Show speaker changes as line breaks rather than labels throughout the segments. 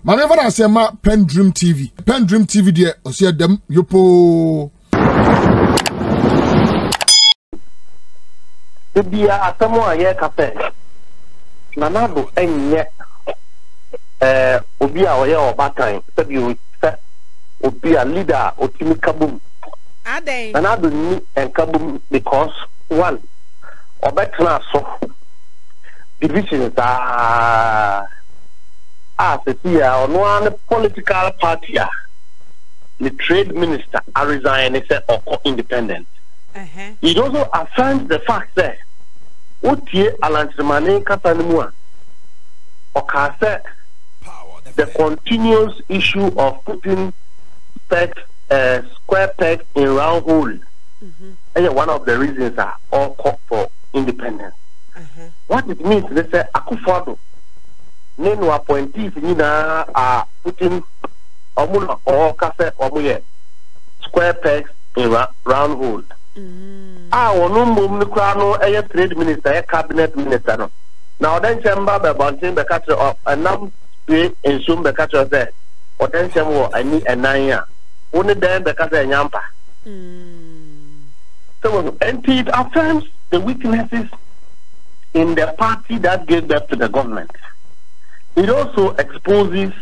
Manever I say ma PENDREAM TV. PENDREAM TV there o see dem yopo.
Bia asamo aye kafe. Nanado enye obi a oye obatan se bi o se obi a leader otimi kabum.
Aden.
Nanado ni enkabum because one obetra so divisions no one political party the trade minister resign or independent. It also affirms the fact that Utie Alantimane Katanimua or the continuous issue of putting square peg in round hole. And one of the reasons are all call for independence. What it means, they say Akufo Nenu appointees are putting Omula or Cafe Omuye square pegs in round hole. No mum a trade minister, a cabinet minister. No. Now then chamber by Bontin the catcher of a num in Sum the catcher there. Or then chamber I need a 9 year. Only then the catcher yampa. So and it affirms the weaknesses in the party that gave birth to the government. It also exposes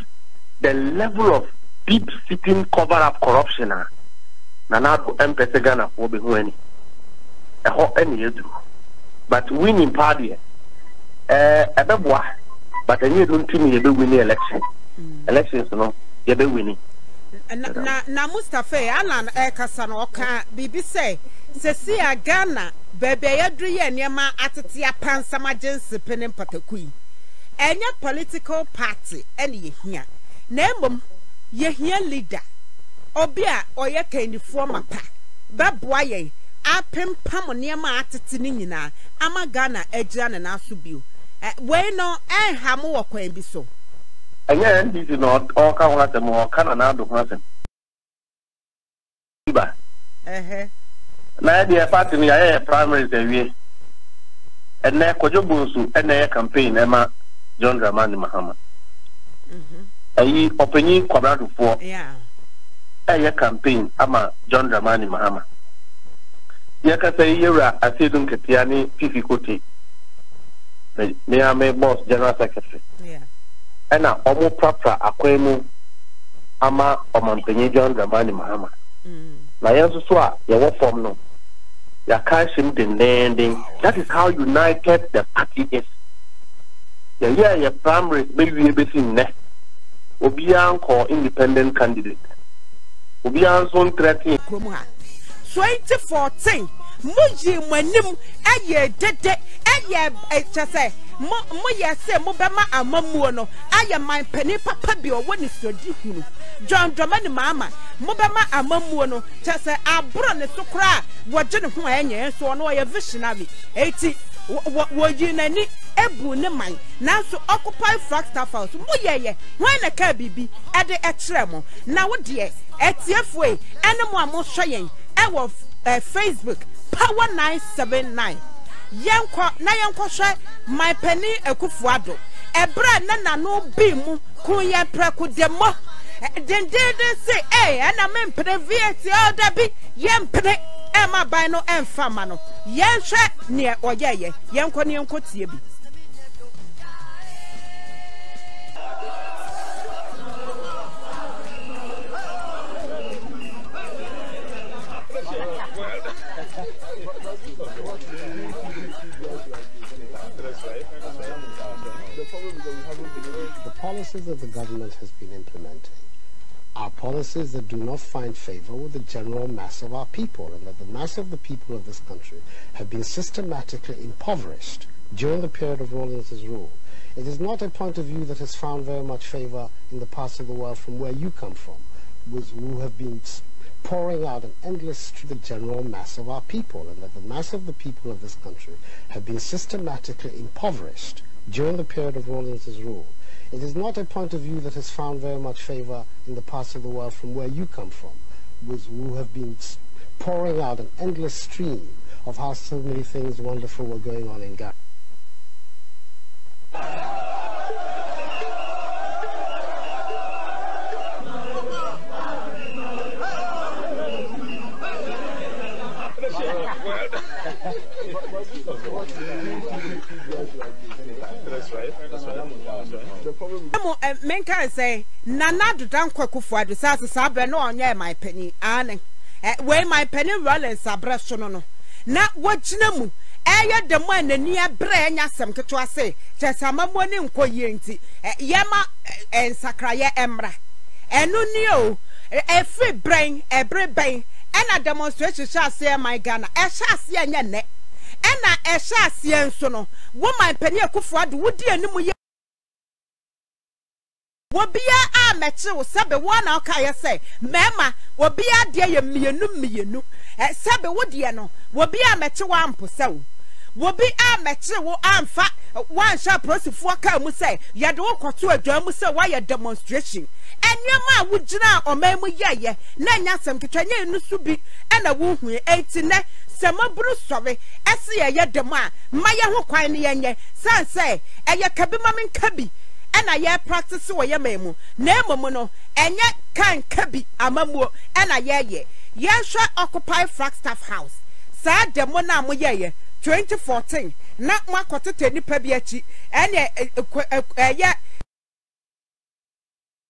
the level of deep-sitting cover-up corruption. Nanado MPS Ghana for be who any but winning party but I don't think you be winning election. Elections no you be winning.
Na Mustafa Alan Ekasano ka bibi say Sesia Ghana bebe yadru ye niema atetia pansama jensi penem patakui. Enya political party eni yehia. Na emom yehia leader. Obia oye kendi forma pa. Beboa yen apem pam niema atete ni nyina ama Ghana ejira na naso bio. We no hamu wo kwan bi so.
Enya NDC no all ka ho asem o kana na do ho asem. Iba. Na the party ni ya primary ewie. Enne kojo bunsu enne campaign ema John Dramani Mahama. Ayi openi Kwabena Duffour. Yeah. Campaign ama John Dramani Mahama. Yaka say yera Aseidu Nketia ni Fifi Kote. Me ame boss general secretary. Yeah. Ena omo prapra akwemu ama omampenye John Dramani Mahama. Na yenso so a ye wo form no. Ya cash him the landing. That is how united the party is. Yeah, primary maybe be ne. Obian call independent candidate. Obian son threatening.
2014, Muji Manim, aye dede, aye chase, Moya say Mobama Amamuano, I am my penny papa be or one is your dihu. John Dramani Mama, Mobama Amamuano, chase a brother to cry, what Jennifer and so on a visionary. 80. What you need ebu ne man now to occupy Flagstaff House. Moye, when a cabibi at the extremo. Now, dear, ATF way, and a more showing. I was Facebook Power 979. Yanko, Nayanko share my penny a kufuado. A brand nana no beam, kuya praku demo. Then they say, eh, and I mean, previous all that be yam pene. Emma Bino and Famano. Yan shat near or ye, Yankonian Kotiabi.
The policies that the government has been implementing are policies that do not find favor with the general mass of our people, and that the mass of the people of this country have been systematically impoverished during the period of Rawlings's rule. It is not a point of view that has found very much favor in the parts of the world from where you come from, who have been pouring out an endless stream of the general mass of our people, and that the mass of the people of this country have been systematically impoverished during the period of Rawlings's rule. It is not a point of view that has found very much favor in the parts of the world from where you come from, who have been pouring out an endless stream of how so many things wonderful were going on in Ghana.
men can say nana do dan kwakufu adu sa sabre no onye my penny ane we my penny rollin sabre so no na wagina mu eye de mo anani abre nya sem keto ase chesama mo ni nkoye nti yema ensakraye emra enu ni o free brain every brain ena demonstration sha ase my Ghana sha ase anya ne ena sha ase enso no wo my penny akufu adu wodi animu ye wobia a meche wo sebe wona ka ye say mema wobia de ye mienu sebe wodi no wobia meche wa ampo sewo wobi a meche wo amfa wan sha prosifo ka mu say ye de wo kwoto adwa mu say wa ye demonstration enwema a wugina omemu yeye na nyasem ketwanye nusu bi na wo hu enti ne semaburu sore ese ye dem a maye ho kwan ne yenye san say eye kabi mamen kabi ena ye practice wo ye memu na emomu no enye kan kabi amamuo ena ye hwe occupy Flagstaff House sa demo na mo ye 2014 na makotete nipa bi achi ene ye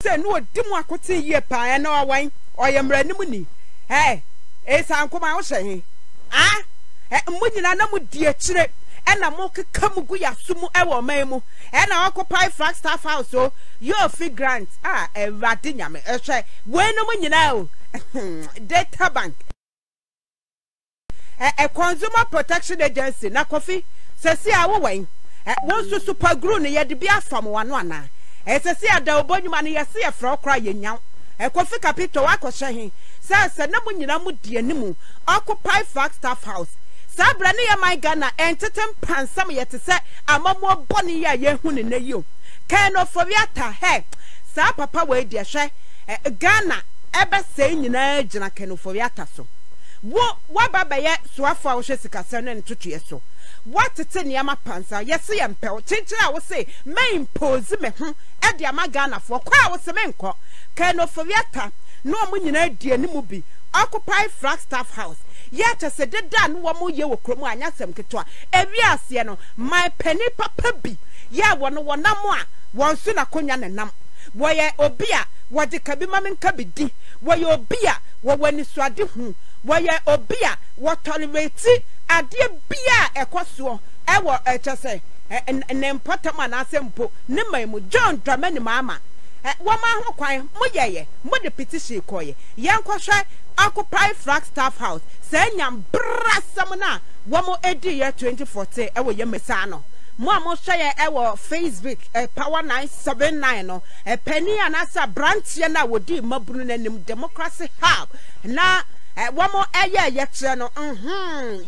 se no dimu akote ye pa na owan oyemranimu ni esa nkoma wo hye munyina na mu di akire ena mo keka mugu yasumu ewo memu ena occupy Flagstaff House so your fee grant ewade nyame ehwe we no munyina o data bank Consumer Protection Agency na kofi sesi awo wen won super glue ne yede bia fam wano ana sesi ada obonyuma ne yesi efra okra yenyan kofi capital akoshe hin se na munyina mu die nimu occupy Flagstaff House sabra ne ya my Ghana entetem pansam yete se amamo boni ya yehu ne na yo kind of foviata sa papa we de hwe Ghana ebe se nyina gina kind of foviata so wo baba ye soafo a wo hwe sikasa no ntotoye so what tete niama pansa yesi ye mpel chinchira wo say me impose me ho e de ama Ghana fo kwa wo se me nko kind of foviata no mo nyina die ni mu bi occupy Flagstaff House yata se deda no wo ye wo kromu anya sem keto a ewi ase no my penny papa bi ya wono wonam a wonso na konya ne nam wo ye obi a wo de kabi mamen kabidi wo ye obi a wo wani suade hu wo ye obi a wo tolerate ade bia ekoso e wo chese ne mpotama na asempo ne mamu John Dramani mama wo ma ho kwan mo ye mo de petition koye yankwohwe occupy Flagstaff House senyam brasam na wo mo edi ye 2014 e wo ye mesa no mo hwe e wo Facebook power 979 no penny anasa branch ye na wodi mabunu nanim democracy hub na wo mo eye ye kire no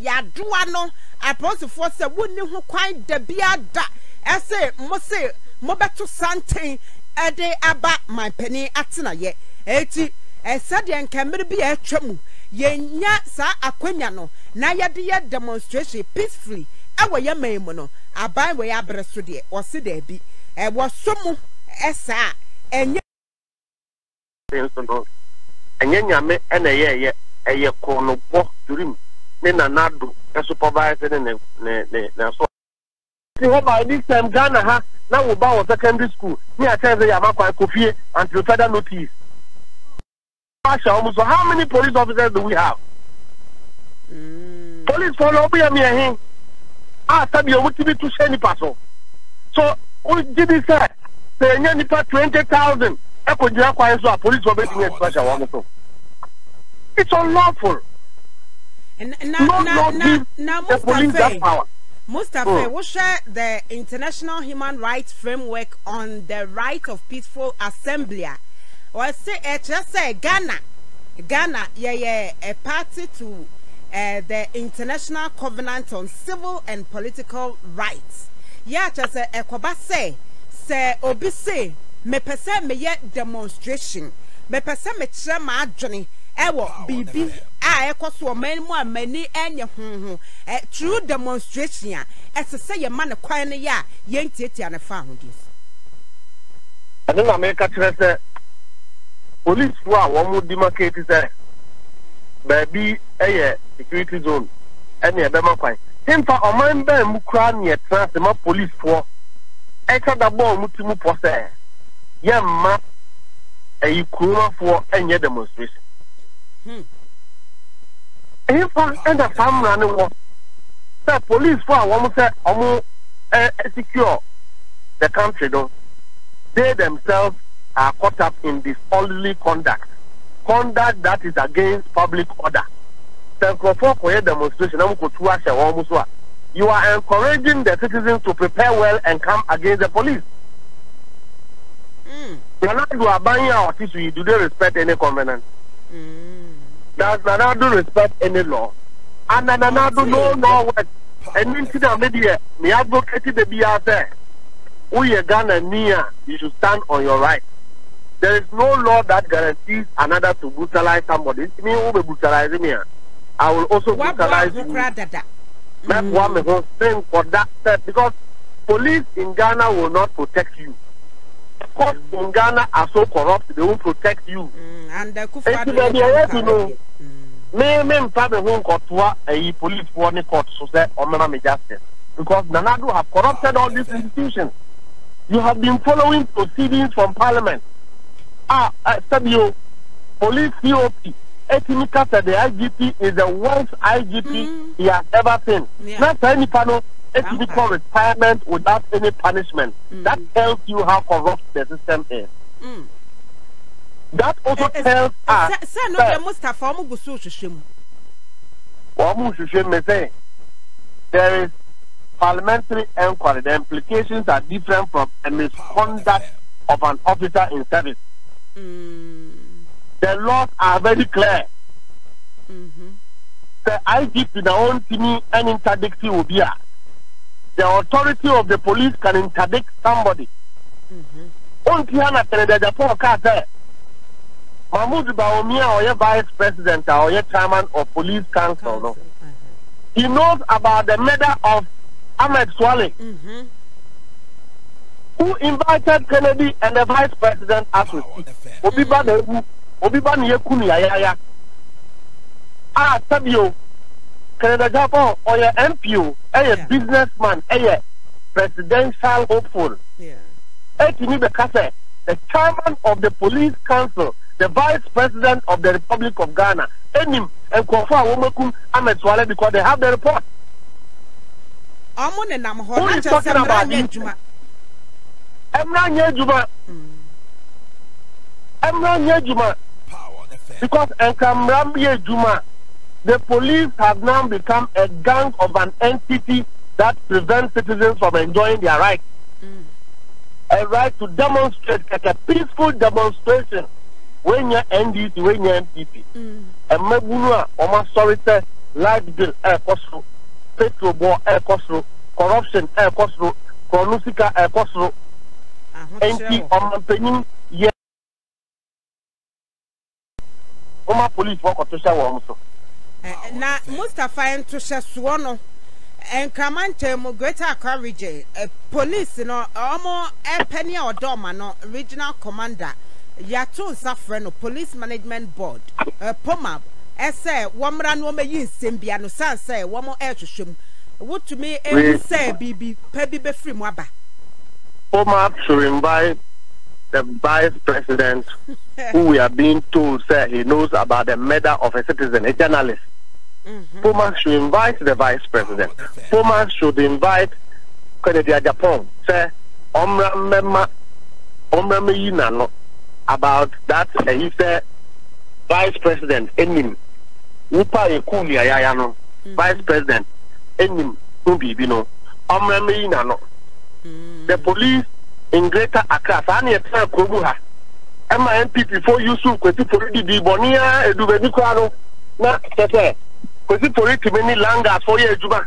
ya doa no apostle se wonni ho kwan da bia da ese mo se mo beto santen ede aba my penny atena ye eti esade enkamere bi atwamu yenya sa akwanya no na yede ye demonstration peacefully awo ye memu no aban we abreso de o se da bi wo somu esa enye
nyame ena ye kono bo durim ne nanado supervisor ne so ho by this time Ghana ha na wo ba wo secondary school ni a tell ya makwa kofie until further notice. So how many police officers do we have? Police follow me here. Sabi you to be to share ni paso. So we did this say any 20,000 police will be in special one. It's unlawful.
Now Mustafa, we share the International Human Rights Framework on the right of peaceful assembly. Or say just say Ghana, a party to the International Covenant on Civil and Political Rights. Yeah, just say Kwabena say obi say me pese me ye demonstration, me pese me chere ma adwene ewo bibi a ekoso man mu amani enye true demonstration a say ye man kwan ne ya ye ntietia ne fa hodis.
Ade na me ka kire say police wa wo demarcate say baby security zone ene e be makwan himfa oman ba mu kra ne tra se ma police for e ka da bo mu timu po say yamma a kuruma for any demonstration. If and the family running the police for one say almost secure the country, though they themselves are caught up in disorderly conduct that is against public order. The demonstration, you are encouraging the citizens to prepare well and come against the police. Do they respect any covenant? Does Nanado respect any law? And Nanado no what? And in media, me advocated the BR. We are Ghana near, you should stand on your right. There is no law that guarantees another to brutalize somebody. It's me who will brutalize me. I will also brutalize you. That's one of the things for that step, because police in Ghana will not protect you. Courts in Ghana are so corrupt, they won't protect you.
And the
police for the court so say on justice, because Nanado have corrupted all these institutions. You have been following proceedings from Parliament. Sabio, police COP, Etinika said the IGP is the worst IGP he has ever seen. Not any panel, Etinika retirement without any punishment. That tells you how corrupt the system is. That also tells us that there is parliamentary inquiry. The implications are different from a misconduct of an officer in service. The laws are very clear. The IGP now own team and interdict will be the authority of the police can interdict somebody. Mahmoud Baumia or your vice president or your chairman of police council. No? He knows about the murder of Ahmed Swale, who invited Kennedy and the vice president as we speak. Obiban Yekuni Ayaya. Sabio, Canada Japan or your MPO, a businessman, a presidential hopeful. The chairman of the police council, the vice president of the Republic of Ghana, and Kofa Womakum Ahmed Swale, because they have the report. Who is talking about you? Emran Yejuma. Because Enkamram Yejuma, the police have now become a gang of an entity that prevents citizens from enjoying their rights. A right to demonstrate, like a peaceful demonstration. When you're NDC, when you're MPP. And Mebunua, Oma Sorite, light bill, air cost, petrol bore, air cost, corruption, air cost, Chronusika, air cost, NT, Oma Penin, yeah. Oma police work to show also.
Now, Mustafa and Tusha Suono and Kamante Greater Courage, police, almost a penny or dorma, no regional commander. Yato Safreno Police Management Board, POMAB, say, Wamran woman yin Simbiano San say, one more air to shim. What to me, say, Bibi, Pebby Befrim Waba.
POMAB should invite the vice president, who we are being told, say, he knows about the murder of a citizen, a journalist. POMAB should invite the vice president. POMAB should invite Kennedy Japan, say, Omra Yinano. About that, he said, Vice President, Enim, Upa Ekuni Ayano, Vice President, Enim, Ubibino, Omraminano. The police in Greater Accra, Sani Etra Kobuha, MMP before Yusuf, Kwesi di Bonia, Edubeniko, na Tete, Kwesi Politi many langas for ye Juba.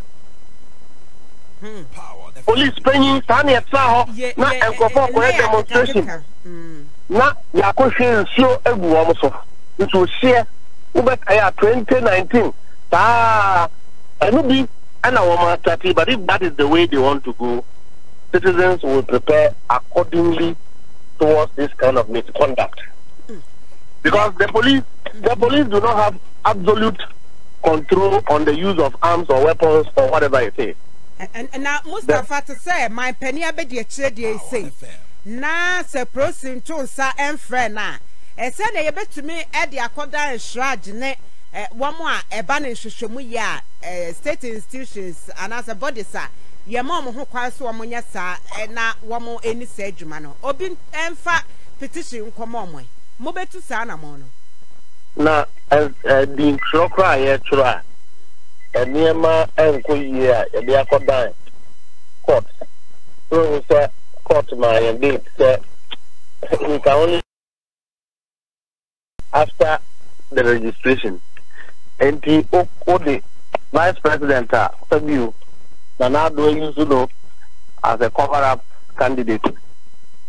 Police paying Sani Etra, na Enkofo for a demonstration. Na yakoshe nsuo egu omoso nso share ubekaya 2019 enu bi ana wo ma start, but if that is the way they want to go, citizens will prepare accordingly towards this kind of misconduct, because the police do not have absolute control on the use of arms or weapons or whatever it is.
And now Mustafa to say my penny abedi say na se prosin to sa enfre na ese na ye betumi e de akoda nshrage ne womo a eba ne hwehwemu ya state institutions and as a body sa ye mom ho kwa so womo nya sa na womo eni sa adwuma no obi emfa petition komo mo mo betu sa na mo no
na the crocra ye tro eniema enko yi a ye de akoda court so say court my date say we can only after the registration and the vice president Aseidu now doing so as a cover-up candidate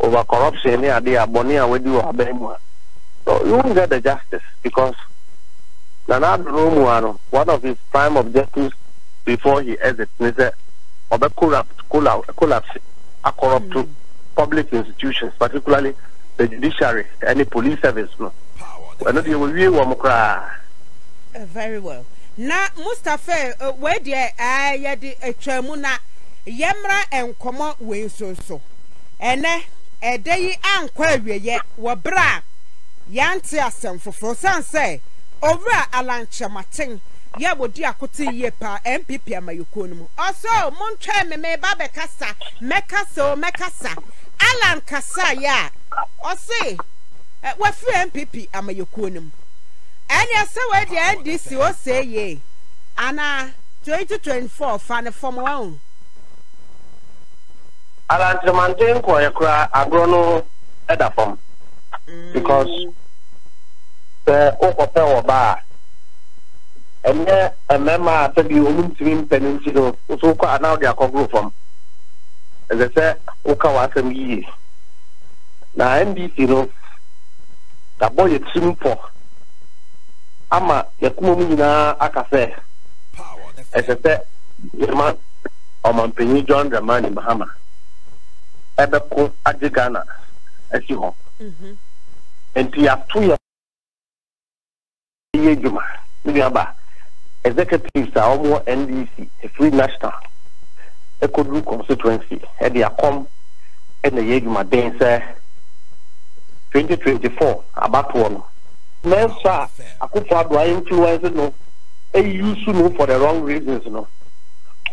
over corruption near the Abonia with you so you won't get the justice because Nana Rumuano, one of his prime objectives before he exits is of collapse to public institutions, particularly the judiciary, any police service. No,
very well. Na Mustafa, where dear I the Chamuna Yamra and Como Win so. And a day anquery yet were bra Yantiasem for Frosan say, over Alancha Martin. Ya wo dia kote ye pa MPP amayukonum also montre me babe kasa mekasa Alan kasa ya ose wa free MPP amayukonum anya se we the NDC o say ye ana 2024 fan form one
Alan Tremanten ko yakra agrono eda form because o ko pe oba and a member to be woman to peninsula, so now they are called from. As I said, Okawasam ye. Now, NDC, no, the boy is simple. Ama, Yakumina Akase. As I said, the man, Penny John Dramani Mahama. Ebeko Adjigana, as you hope. And he has 2 years. Executives are almost NDC, a free national, a good constituency, and they are come and the Yegma Dance 2024 about one. Men, sir, I could find why influence no, a use no for the wrong reasons, no.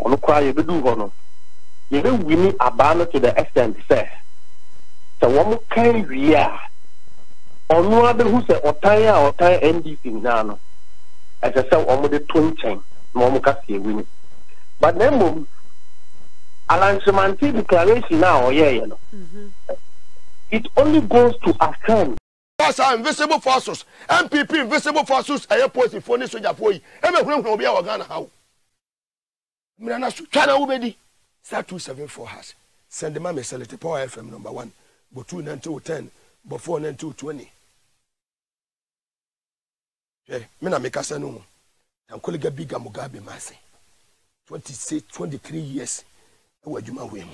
On the cry, you do no. You don't win a banner to the extent, say. So, one more kind year. Or no other who say, or tie NDC now. As I said, almost the 20 Momocasi winning. But then, Alan Semanti declaration now, yeah, it only goes to affirm.
Invisible forces, MPP, invisible forces, airport, if only so Japoi, everyone will be our Ghana. How? China Ubedi, Star 274 has. Send the mammy sell it Power FM number 1, but 2 and 210, but 4 and 220. Mina mekasa no and colleague big Mugabe Mase 23 years e wadwuma we mu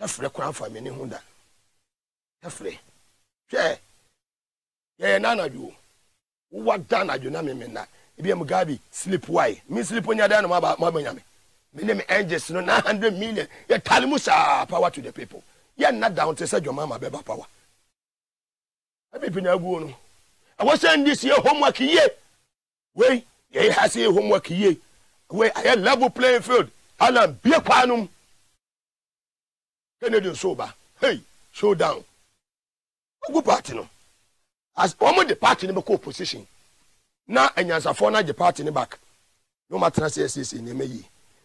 afre kwan fa me ne honda afre nana ju wo dana ju na me na e bi Mugabe sleep why me sleep onya da no ma banya me name angels no 900 million ye talimusa power to the people ye na down to say joma beba power abi pina agu no I was saying this year homework ye. Way, ye has a homework ye. Way, I had level playing field. Alan, be a panum. Canadian sober. Hey, show down. Go party no. As almost the party in the co-position. Now, and as a phone, the party in the back. No matter says in the May.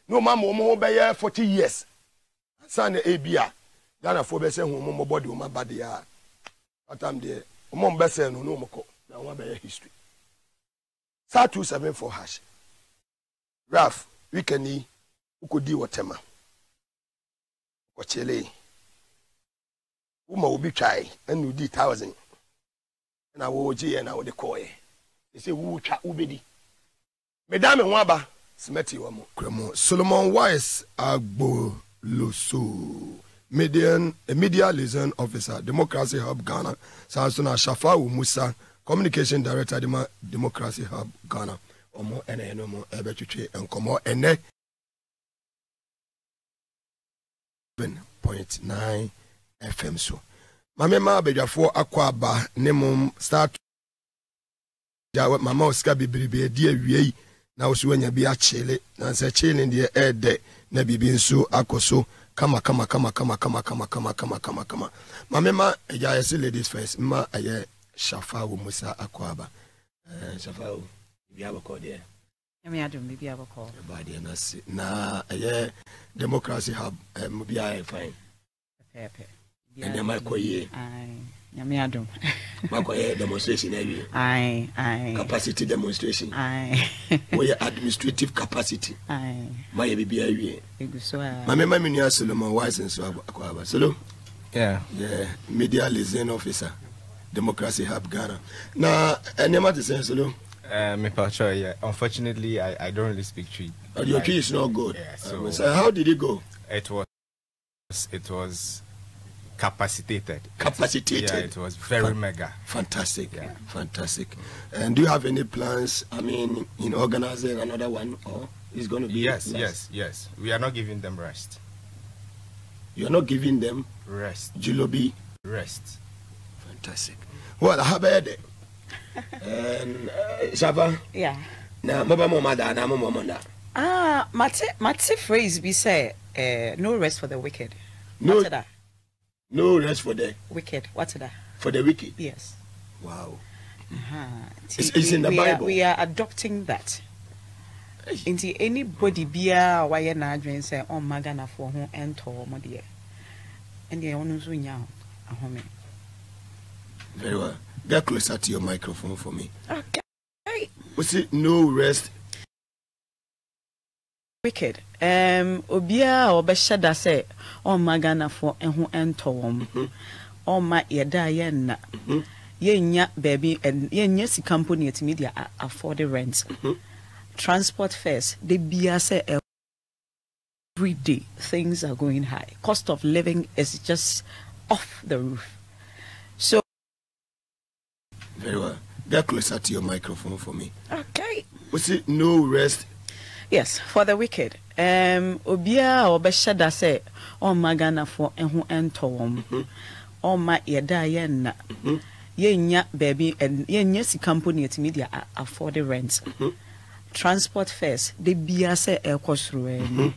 No mamma, more by 40 years. Son, ABA. Then a 4 percent whom body, my body. What I'm there. Mom Besser, no more. Now, one by history. Star 274 hash. Ralph, we can eat. Who could do whatever? Wachele. Uma will be try and you did 1,000. And I will G and I will decoy. They say, who chat ubedi. Madame Waba, Smetty Wamo.
Solomon Wise Agbo Loso. Media liaison officer, Democracy Hub Ghana. Sansona Shafa Musa, Communication Director, Democracy Hub Ghana. Omo ene no mo ebetuche enkomo ene 7.9 FM so mame ma bedwafo akwaba ne mum start ja mama oska bibribe di awie na wo so anya bi achele na se chele de ede na bibi nso akoso kama mame ma ja yesi ladies first ma aye shafa wo musa akwaba shafa wo bi abako de
me adum bi abako
body na aye democracy hub mo bi aye fine
pepe
and my koye
nyame adum
makoye demonstration awie capacity demonstration we administrative capacity my bibi awie mama menu Solomon wise and so akwaba solo
yeah
media liaison officer democracy hub Ghana na enema to say solo
me pacho yeah unfortunately I don't really speak Tree.
Your Tree is not good.
Yeah,
so how did it go?
It was capacitated.
Yeah,
it was very mega.
Fantastic. Yeah. Fantastic. And do you have any plans, I mean, in organizing another one, or is going to be
yes. We are not giving them rest.
You are not giving them
rest.
Jilobi
rest.
Fantastic. Well, how about it? And Shaba?
Yeah.
Now, Mama.
Mate phrase be say no rest for the wicked.
No.
What's that?
No rest for the
wicked. What's that?
For the wicked.
Yes.
Wow.
It's in the Bible. We are adopting that. Into anybody bia why na adwen say on magana for ho ento mo de. And the one so nya ahome.
Very well. Get closer to your microphone for me.
Okay.
What's it? No rest.
Wicked. Obia obeshada say on magana for ho ento wom. On my yeda yen. Yenya baby and yenya si company at media afford the rent. Transport fares, they be say every day things are going high. Cost of living is just off the roof. So
very well. Get closer to your microphone for me.
Okay.
Was it no rest?
Yes, for the wicked. Obia obeshada say on magana for enho entowom. On my yeda yen. Yenya baby and yenya si company at media afford the rent. Transport fares, they be say air cost through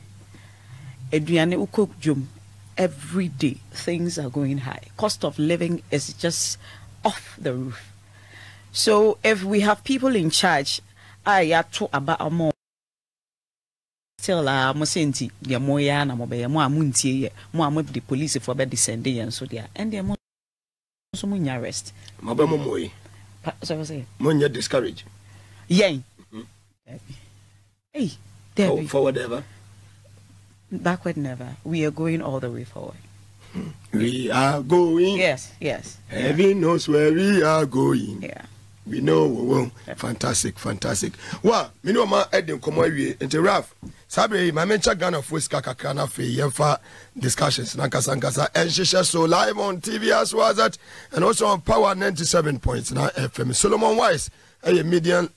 Adriane ukok jum. Every day things are going high. Cost of living is just off the roof. So if we have people in charge, I to about a more still mosenti the moya na mobe mo amuntie mo the police for be descending and so there and they mo so munya arrest
mobe mo moy
so say
monya discourage
yen hey there
forward ever
backward never. We are going all the way forward.
We are going.
Yes.
Heaven knows where we are going.
Yeah.
We know we will. Fantastic. Well, me know ma edem komo awie enti Raf. Sabre ma mencha Ghana for ska kakra na fe yemfa discussions na kasa and so live on TV as well as that and also on Power 97.9 FM. Solomon Wise a media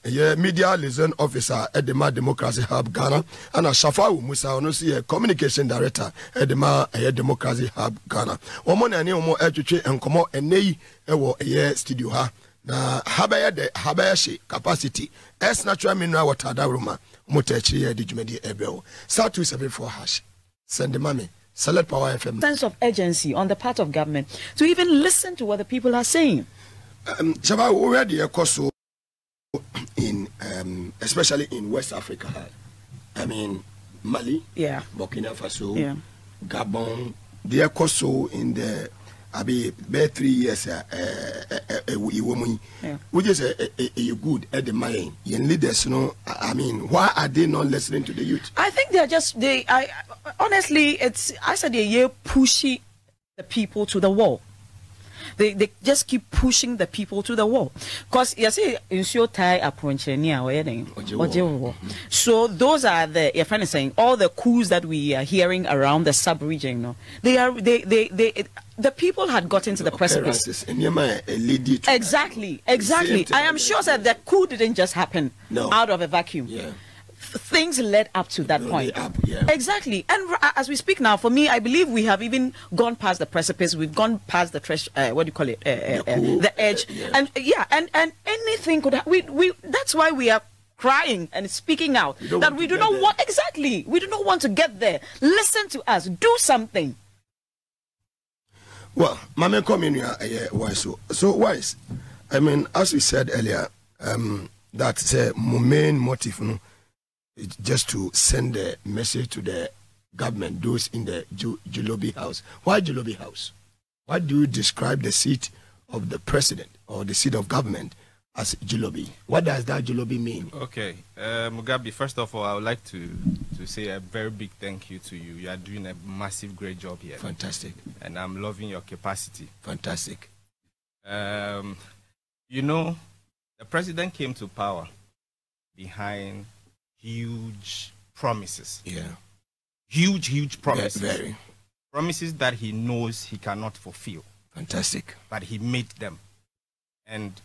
liaison officer at the Democracy Hub Ghana and a Shafa Musa ono see a communication director at the Democracy Hub Ghana. Omo na ni omo etwetwe enkomo enei ewo eye studio ha na habaya she capacity as natural mineral water daruma motechi e dijumedi ebel star 274 hash send the money select Power FM.
Sense of urgency on the part of government to even listen to what the people are saying.
Shaba already a course in especially in West Africa. I mean Mali, Burkina Faso, Gabon, they are course in the Abi 3 years which is a good at the mind. Young leaders, I mean, why are they not listening to the youth?
I think honestly, I said they're pushing the people to the wall. They just keep pushing the people to the wall. Because you see, in your Thai so those are the, your friend is saying, all the coups that we are hearing around the sub-region, the people had gotten to the precipice. Exactly. I am sure that the coup didn't just happen out of a vacuum.
things led up to that point. Exactly. And as we speak now, for me, I believe we have even gone past the precipice. We've gone past the the edge. And and anything could we that's why we are crying and speaking out that we do not want we do not want to get there. Listen to us, do something.
Well, Mama community wise so wise. I mean, as we said earlier, that's a main motive, it's just to send a message to the government, those in the Julobi house. Why Julobi house? Why do you describe the seat of the president or the seat of government as Julobi? What does that Julobi mean?
Okay, Mugabe, first of all, I would like to say a very big thank you to you. You are doing a massive, great job here.
Fantastic.
And I'm loving your capacity.
Fantastic.
You know, the president came to power behind huge promises.
Yeah.
Huge promises.
Very.
Promises that he knows he cannot fulfill.
Fantastic.
But he made them. And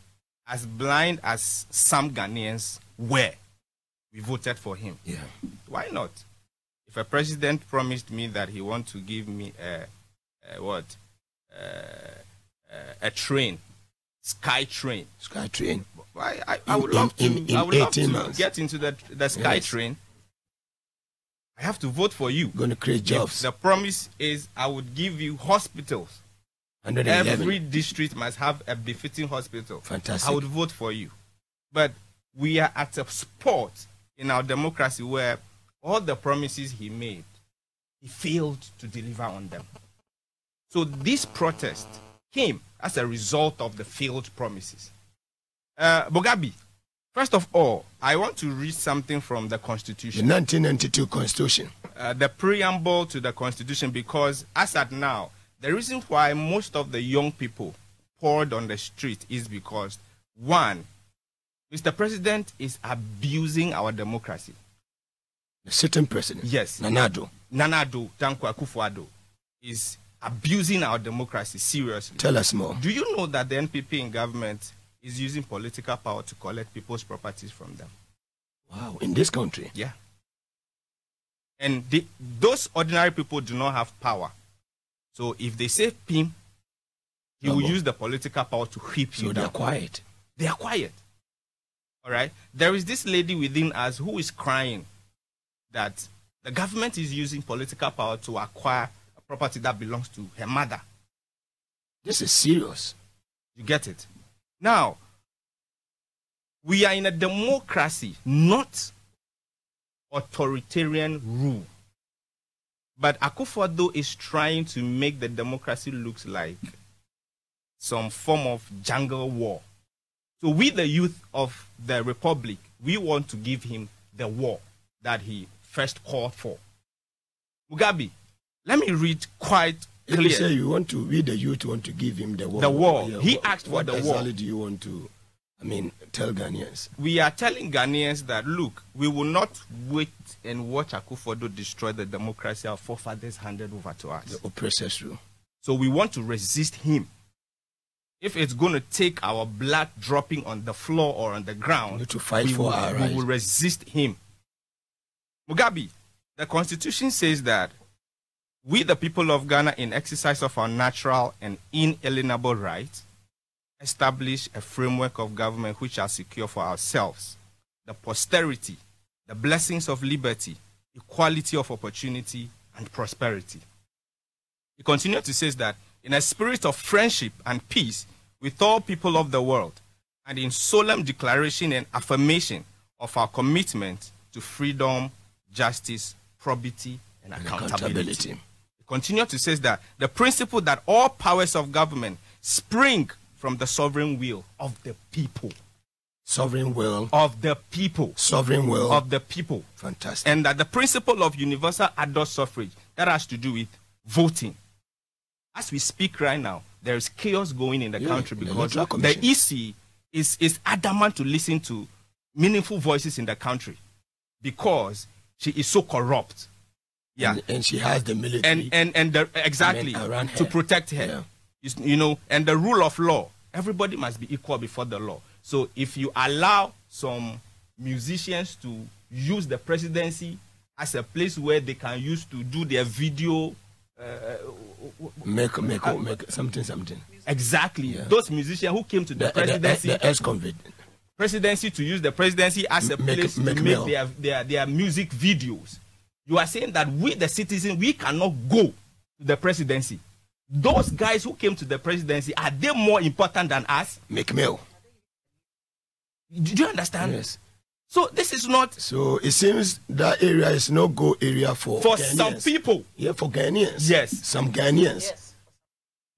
as blind as some Ghanaians were, we voted for him.
Yeah.
Why not? If a president promised me that he wants to give me a train, sky train.
Sky train.
I would love to get into the sky train. I have to vote for you.
Going to create jobs.
The promise is I would give you hospitals.
111.
Every district must have a befitting hospital.
Fantastic.
I would vote for you. But we are at a spot in our democracy where all the promises he made, he failed to deliver on them. So this protest came as a result of the failed promises. Mugabe, first of all, I want to read something from the Constitution.
The 1992 Constitution.
The preamble to the Constitution, because as at now, the reason why most of the young people poured on the street is because, one, Mr. President is abusing our democracy.
The sitting president?
Yes.
Nana
Addo Dankwa Akufo-Addo is abusing our democracy seriously.
Tell us more.
Do you know that the NPP in government is using political power to collect people's properties from them?
Wow, in this country?
Yeah. And those ordinary people do not have power. So if they say him, he will use the political power to whip you down.
So they are quiet.
They are quiet. All right? There is this lady within us who is crying that the government is using political power to acquire a property that belongs to her mother.
This is serious.
You get it? Now, we are in a democracy, not authoritarian rule. But Akufo-Addo is trying to make the democracy look like some form of jungle war. So we, the youth of the republic, we want to give him the war that he first called for. Mugabe, let me read quite clear.
You say you want to, we the youth want to give him the war.
The war.
Yeah,
he asked for the war.
What exactly do you want to, tell Ghanaians?
We are telling Ghanaians that, look, we will not wait and watch Akufo-Addo destroy the democracy our forefathers handed over to us.
The oppressor's rule.
So we want to resist him. If it's going to take our blood dropping on the floor or on the ground,
we need to fight for our rights.
We will resist him. Mugabe, the Constitution says that we, the people of Ghana, in exercise of our natural and inalienable rights, establish a framework of government which are secure for ourselves, the posterity, the blessings of liberty, equality of opportunity, and prosperity. He continued to say that in a spirit of friendship and peace with all people of the world, and in solemn declaration and affirmation of our commitment to freedom, justice, probity, and accountability. He continued to say that the principle that all powers of government spring from the sovereign will of the people.
Sovereign will
of the people.
Sovereign will
of the people.
Fantastic.
And that the principle of universal adult suffrage, that has to do with voting. As we speak right now, there is chaos going in the country because the EC is adamant to listen to meaningful voices in the country because she is so corrupt. Yeah.
And she has the military.
Exactly. To protect her. Yeah. And the rule of law. Everybody must be equal before the law. So if you allow some musicians to use the presidency as a place where they can use to do their video.
Make something.
Exactly.
Yeah.
Those musicians who came to the presidency,
the ex-convict.
Presidency, to use the presidency as a place to make their music videos. You are saying that we, the citizens, we cannot go to the presidency. Those guys who came to the presidency, are they more important than us?
Make mail.
Do you understand?
Yes.
So this is not.
So it seems that area is no go area for Ghanaians.
Some people.
Yeah, for Ghanaians.
Yes.
Some Ghanaians.
Yes.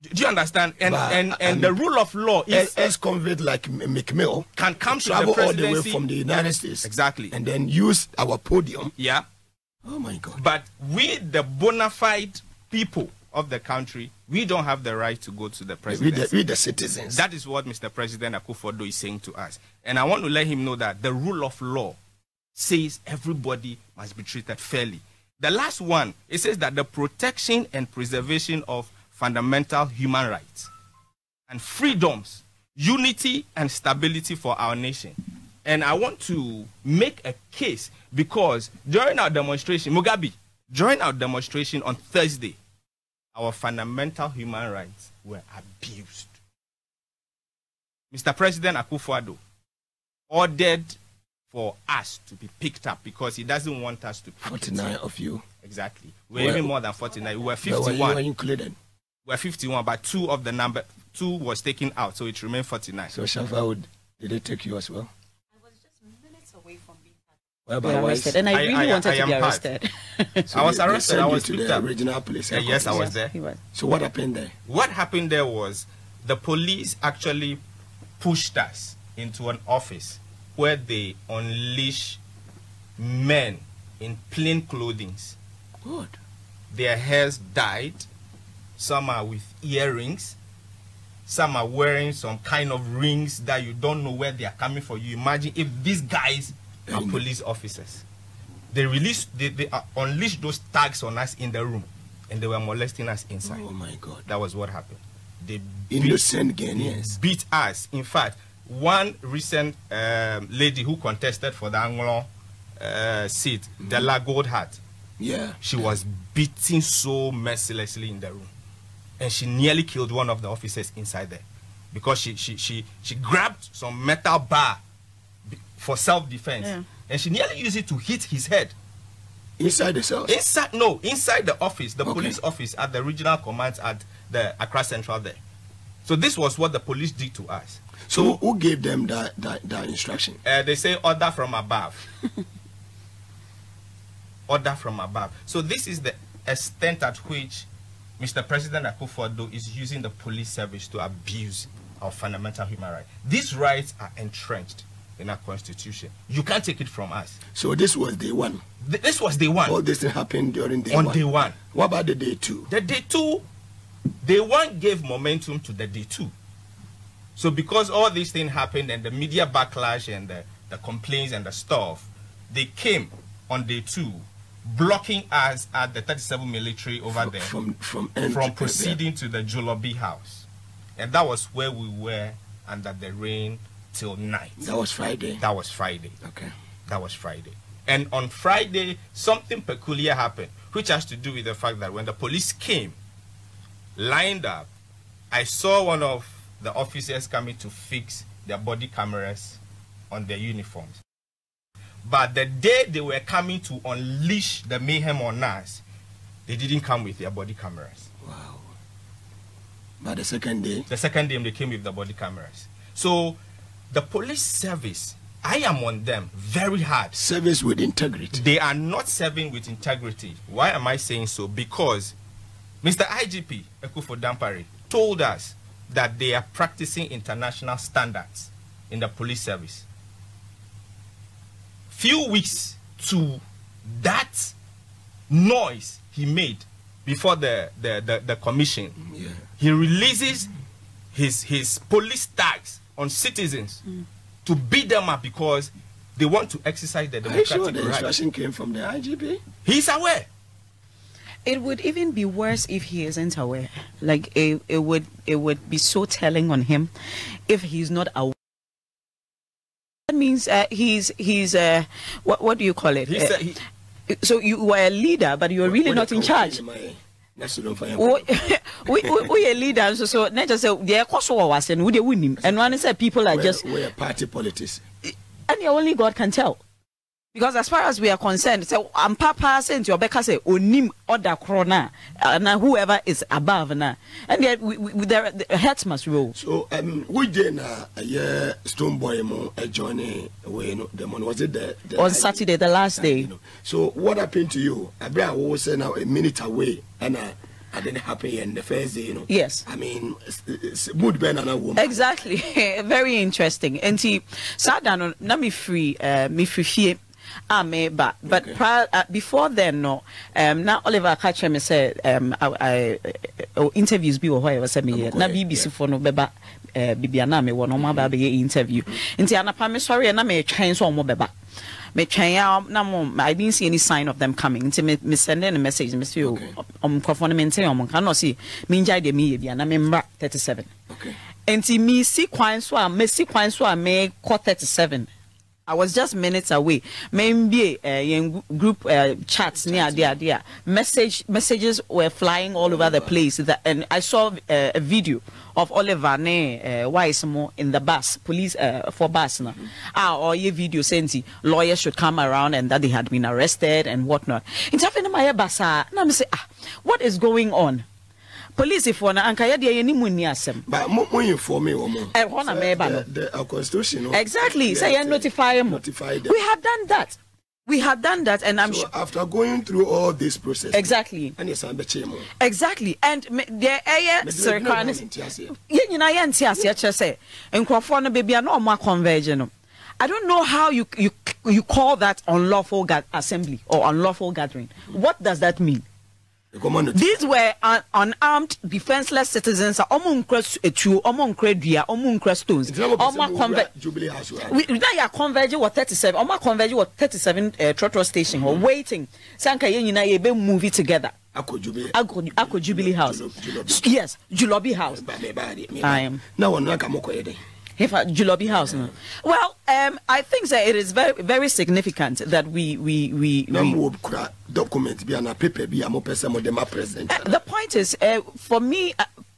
Do you understand? And the rule of law is
ex-convict like McMill
can come to
travel
the presidency
all the way from the United States.
Exactly.
And then use our podium.
Yeah.
Oh my God.
But we, the bona fide people of the country, we don't have the right to go to the presidency.
We the citizens.
That is what Mr. President Akufo-Addo is saying to us. And I want to let him know that the rule of law says everybody must be treated fairly. The last one, it says that the protection and preservation of fundamental human rights and freedoms, unity and stability for our nation. And I want to make a case because during our demonstration, Mugabe, during our demonstration on Thursday, our fundamental human rights were abused. Mr. President Akufo-Addo ordered for us to be picked up because he doesn't want us to.
49 of you.
Exactly. We're even more than 49. We were 51.
You were included.
We were 51, but two was taken out, so it remained 49.
So Shafa, did they take you as well?
I was just minutes away from being
arrested,
and I really wanted to be arrested.
So I was arrested. I was
to the original police.
Yes, I was there.
So what happened there?
What happened there was the police actually pushed us into an office where they unleash men in plain clothing.
Good.
Their hairs dyed. Some are with earrings. Some are wearing some kind of rings that you don't know where they are coming from. You imagine if these guys are police officers. They unleashed those tags on us in the room, and they were molesting us inside.
Oh my God.
That was what happened. They
innocent Ghanaians
beat us. In fact, one recent lady who contested for the Anglo seat, Della Goldheart, she was beaten so mercilessly in the room. And she nearly killed one of the officers inside there because she grabbed some metal bar for self-defense, and she nearly used it to hit his head.
Inside the cell?
Inside the office, the police office at the regional command at the Accra Central there. So this was what the police did to us.
So who gave them that instruction?
They say order from above. Order from above. So this is the extent at which Mr. President Akufo-Addo is using the police service to abuse our fundamental human rights. These rights are entrenched in our constitution. You can't take it from us.
So this was day one?
This was day one.
All this happened during day one?
On day one.
What about the day two?
The day two, day one gave momentum to the day two. So because all these things happened and the media backlash and the complaints and the stuff, they came on day two, blocking us at the 37 military over there from proceeding to the Jolobi house. And that was where we were under the rain till night.
That was Friday?
That was Friday.
Okay.
That was Friday. And on Friday, something peculiar happened, which has to do with the fact that when the police came, lined up, I saw one of the officers coming to fix their body cameras on their uniforms. But the day they were coming to unleash the mayhem on us, they didn't come with their body cameras.
Wow. But the second day?
The second day they came with the body cameras. So the police service, I am on them very hard.
Service with integrity.
They are not serving with integrity. Why am I saying so? Because Mr. IGP Ekufo-Dampare told us that they are practicing international standards in the police service. Few weeks to that noise he made before the commission, he releases his police tags on citizens to beat them up because they want to exercise their democratic right.
Are you sure the instruction came from the IGP?
He's aware.
It would even be worse if he isn't aware. Like it would be so telling on him if he's not aware. That means he's what do you call it? So you were a leader, but you were really not in charge. We a leader, so not just say the cost was and we win him. And one said people are just
we're party politics,
and only God can tell. Because as far as we are concerned, so I'm Papa saying to your Becca say onim order corona and whoever is above now, and yet the heads must roll.
So we did a Stone Boy mo a journey away. The money was it
on Saturday, the last day.
So what happened to you? I was now a minute away, and I didn't happen in the first day,
Yes.
I mean, it's mood ben and a woman.
Exactly. Very interesting. And see, Sadano, na me free but before then, no. Now Oliver Catcher me said, interviews be where I was me. Na BBC for no beba Bibiana me one my baby interview. Inti anapa sorry and I may change one more beba. Me change na I didn't see any sign of them coming. Inti me sending a message, Monsieur Microphone maintain cannot see minja de me and I'm in 37.
Okay.
Inti me see quine so I may call 37. I was just minutes away. Maybe group chats near there. Messages were flying all over the place. And I saw a video of Oliver Weissmo in the bus, police for bus now. Or a video saying lawyers should come around and that they had been arrested and whatnot. It's happening my bus. And I'm saying, what is going on? Police for na anka ye ye ni munni asem
but mo inform me woman the constitution
exactly say you notify them. We had done that and I'm sure
after going through all this process
exactly
and yes
exactly and the air circle you know I say nkrofo no baby na o converge no. I don't know how you call that unlawful assembly or unlawful gathering. What does that mean? These were unarmed, defenseless citizens. Stones.
Jubilee House.
We are converging with 37. Converging with 37 trotro station or waiting. Sanka ye be movie together. Ako Jubilee House. Yes, Julobi House. I am.
Now one nakamoko
Julobi House. Well, I think that it is very, very significant that we
document be an paper be a more person president.
The point is, for me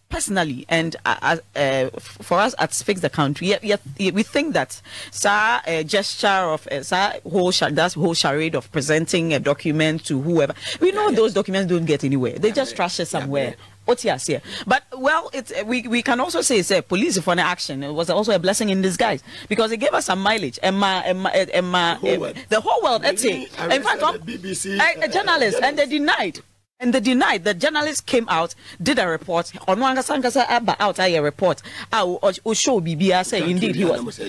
personally, and for us at Fix the Country, we think that gesture of that whole charade of presenting a document to whoever, we know those documents don't get anywhere. They just trash it somewhere. But well, we can also say police for an action. It was also a blessing in disguise because it gave us some mileage. The whole world. In fact, BBC, a journalist, and they denied. And they denied that journalists came out, did a report on out a report. Show BBR say indeed he was,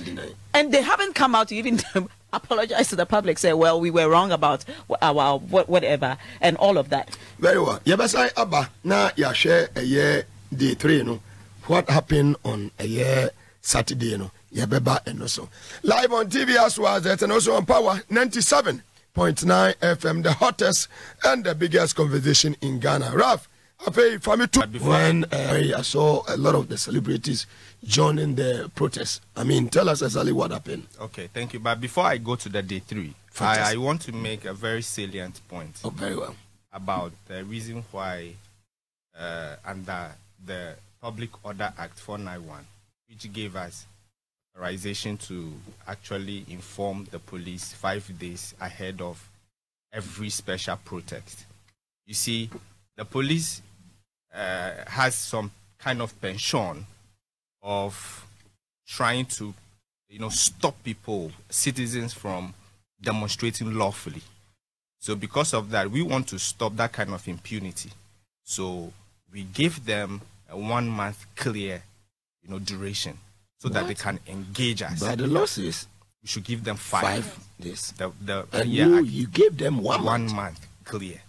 and they haven't come out to even apologize to the public, say, well, we were wrong about our whatever and all of that.
Very well. Yabasai Abba, now you share a year day 3, no? What happened on a year Saturday, no? Yabeba and also. Live on TV as well, and also on Power 97.9 FM, the hottest and the biggest conversation in Ghana. Ralph, I pay for me too. When I saw a lot of the celebrities joining the protest. I mean, tell us exactly what happened.
Okay, thank you. But before I go to the day 3, I want to make a very salient point.
Oh, very well.
About the reason why under the Public Order Act 491, which gave us authorization to actually inform the police 5 days ahead of every special protest. You see, the police has some kind of penchant of trying to, stop citizens from demonstrating lawfully. So because of that, we want to stop that kind of impunity. So we give them a 1 month clear, duration, so that they can engage us.
But the law says
we should give them 5
days.
You
gave them 1
month clear.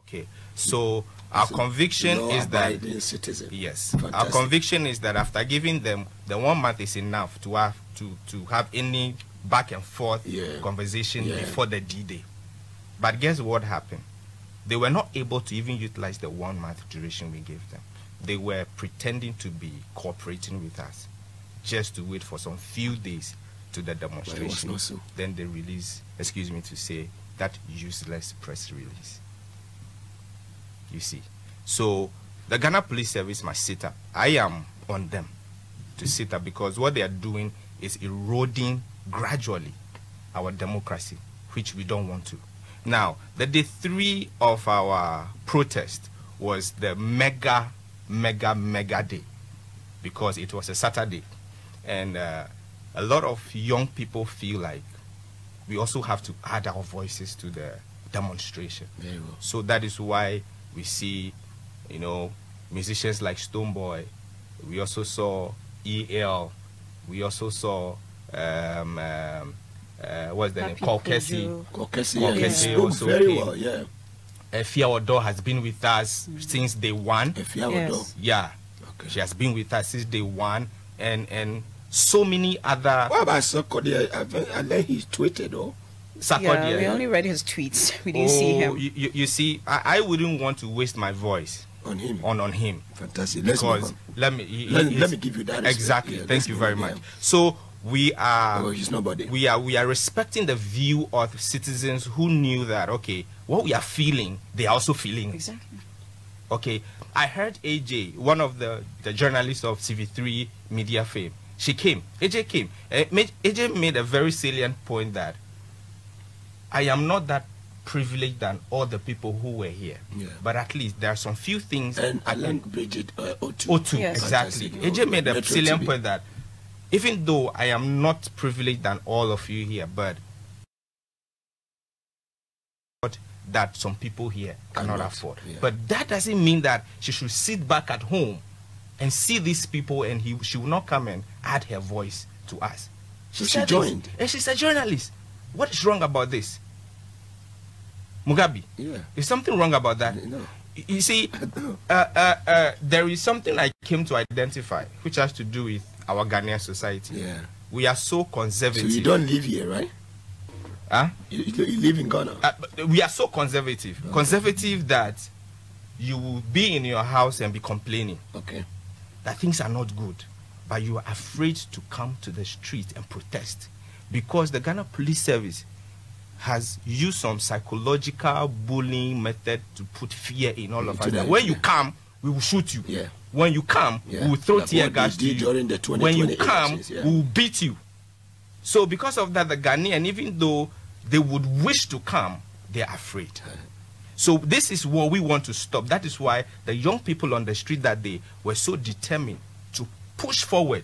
Okay, so our conviction is that
yes,
fantastic. Our conviction is that after giving them the 1 month is enough to have any back and forth conversation before the D-Day. But guess what happened? They were not able to even utilize the 1 month duration we gave them. They were pretending to be cooperating with us, just to wait for some few days to the demonstration.
Not so.
Then they release, excuse me to say, that useless press release. You see. So the Ghana Police Service must sit up. I am on them to sit up, because what they are doing is eroding gradually our democracy, which we don't want to. Now, the day 3 of our protest was the mega day, because it was a Saturday. And a lot of young people feel like we also have to add our voices to the demonstration.
Very well.
So that is why we see, you know, musicians like Stonebwoy. We also saw EL. We also saw what's the name? Kokesi also
very
came.
well, yeah.
Efia Odo has been with us since day 1.
Efia Odo.
Yeah. Okay. She has been with us since day 1, and so many other.
What about Sarkodie? I let he tweeted, oh.
Yeah, we only read his tweets. We didn't see him.
You see, I wouldn't want to waste my voice
on him.
On him.
Fantastic.
Because let me
give you that.
Exactly. Yeah, thank you very much. So we are.
He's nobody.
We are respecting the view of citizens who knew that, okay, what we are feeling, they are also feeling.
Exactly.
Okay, I heard AJ, one of the journalists of CV3 Media fame. She came. AJ came. AJ made a very salient point that I am not that privileged than all the people who were here. Yeah. But at least there are some few things.
And Alan Bridget O2.
O2,
yes.
exactly. AJ made a salient point that even though I am not privileged than all of you here, but that some people here cannot afford. Yeah. But that doesn't mean that she should sit back at home and see these people, and she will not come and add her voice to us.
She joined.
And she's a journalist. What is wrong about this? Mugabe,
yeah.
Is something wrong about that?
No.
You see, there is something I came to identify, which has to do with our Ghanaian society.
Yeah. We
are so conservative.
So you don't live here, right?
Huh?
You live in Ghana.
We are so conservative. Okay. Conservative that you will be in your house and be complaining.
Okay.
That things are not good. But you are afraid to come to the street and protest. Because the Ghana Police Service has used some psychological bullying method to put fear in all of us. That when you come, we will shoot you.
Yeah.
When you come, we will throw tear gas to you.
During the
when you come, we will beat you. So because of that, the Ghanaian, even though they would wish to come, they are afraid. So this is what we want to stop. That is why the young people on the street that day were so determined to push forward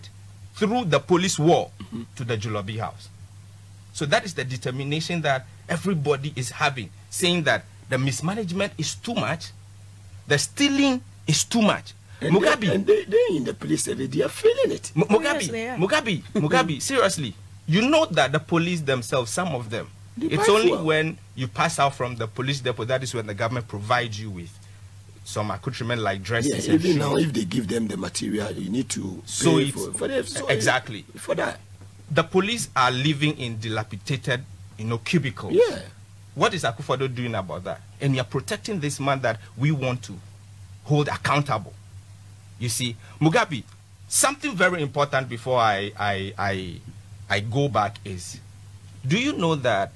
through the police wall to the Jolobi house. So that is the determination that everybody is having, saying that the mismanagement is too much, the stealing is too much.
And
Mugabe,
they in the police service, they are feeling it.
Mugabe, seriously, you know that the police themselves, some of them, it's only when you pass out from the police depot, that is when the government provides you with some accoutrement like dresses.
Yeah, even now, if they give them the material, you need to pay for them. So
exactly.
For that.
The police are living in dilapidated, cubicles.
Yeah.
What is Akufo-Addo doing about that? And you're protecting this man that we want to hold accountable. You see, Mugabe, something very important before I go back is, do you know that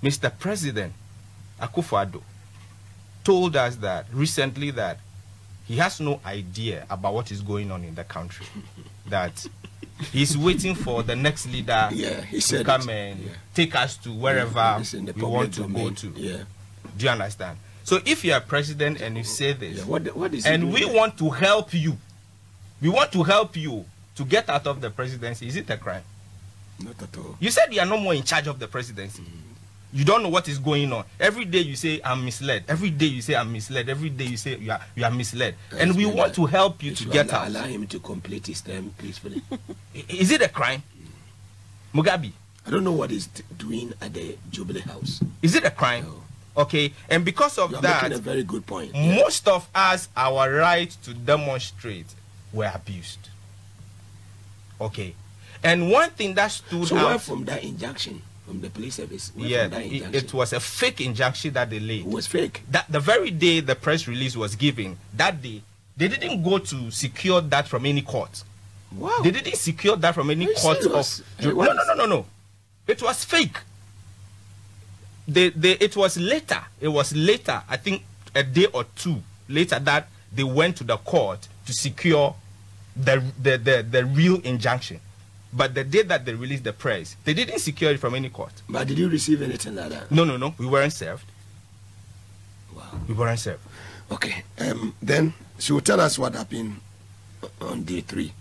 Mr. President Akufo-Addo told us that recently that he has no idea about what is going on in the country. That he's waiting for the next leader to come and take us to wherever we want to go to.
Yeah.
Do you understand? So if you are president and you say this,
what is
and we want to help you, to get out of the presidency, is it a crime?
Not at all.
You said you are no more in charge of the presidency. You don't know what is going on. Every day you say I'm misled. Every day you say I'm misled. Every day you say you are misled. And we want to help you to get out.
Allow him to complete his term peacefully.
Is it a crime? Mugabe,
I don't know what he's doing at the Jubilee House.
Is it a crime?
No.
Okay, and because of that,
making a very good point.
Most of us, our right to demonstrate were abused. Okay, and one thing that stood out.
Why from that injunction from the police service?
It was a fake injunction that they laid.
It was fake.
That the very day the press release was given, that day they didn't go to secure that from any court. Wow. They didn't secure that from any court of... No. It was fake. It was later. It was later, I think a day or two later, that they went to the court to secure the real injunction. But the day that they released the press, they didn't secure it from any court.
But did you receive anything like that?
No. We weren't served.
Wow.
We weren't served.
Okay. Then she will tell us what happened on day 3.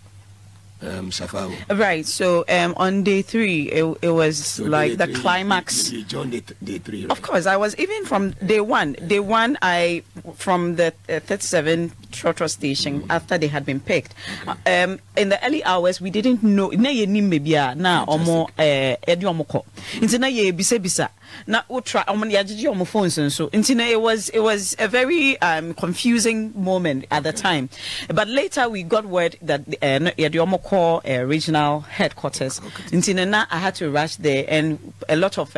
Right. So on day 3, it was so like the climax.
You joined day 3, right?
Of course, I was even from day 1. Day 1, I from the 37 Trotro station after they had been picked. Okay. In the early hours, we didn't know. Na ye ni mebia na omo edi omoko. Inti na ye bisa. Na utra omo ya jiji omo phones so. Inti na it was a very confusing moment at the time. But later we got word that edi omoko regional headquarters. Inti na I had to rush there, and a lot of